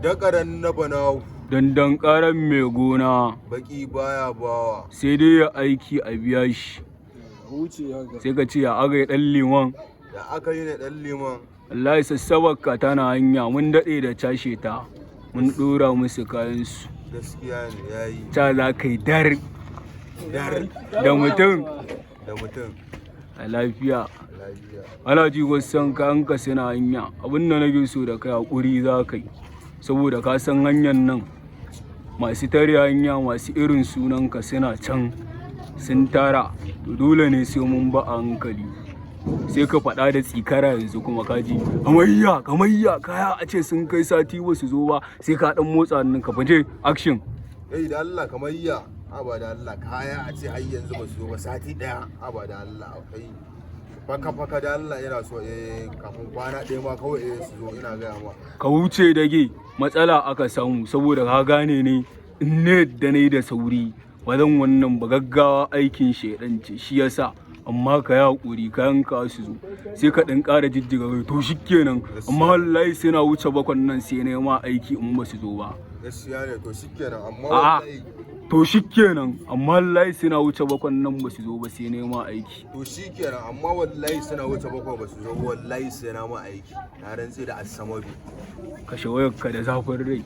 Dakaran na banau. Dandankaran mai gona. Baki baya bawa. Sai dai ya aiki a biya shi. Sai ka ce ya aga ya ɗan liman. Da aka yi na ɗan liman. Wallahi sassabarka tana hanya mun daɗe da cashe ta. Mun ɗora musu kayansu. Gaskiya ne ya yi. Ta za ka yi dar. Da mutum. Da mutum. A lafiya. Ana ji wasu kayanka suna hanya. Abin da nake so da kai haƙuri za ka yi. Saboda ka san hanyar nan masu tare hanya masu irin sunanka suna can sun tara. To dole ne sai mun ba a hankali. Sai ka faɗa da tsikara yanzu kuma kaji kamayya kaya a ce sun kai sati ba su zo ba sai ka ɗan motsa nan ka fice action. Da Allah kamayya haba da Allah kaya a ce har yanzu ba su zo ba sati ɗaya haba da Allah kai faka da Allah yana so kafin kwana ɗaya ma kawai su zo ina gaya ma. Ka wuce dage matsala aka samu saboda ka gane ne in ne da ne da sauri ba zan wannan ba gaggawa aikin shedan ce shi yasa amma ka yi haƙuri kayan ka su zo sai ka ɗan ƙara jijjiga kai to shikenan amma wallahi sai na wuce bakon nan sai na ma aiki in ba su zo ba. Gaskiya ne to shikenan amma wallahi to shikenan amma wallahi sai na wuce bakon nan ba su zo ba sai na ma aiki. To shikenan amma wallahi suna wuce bakon ba su zo wallahi sai na ma aiki na rantsi da Assamadu. Kashe wayarka da zafin rai.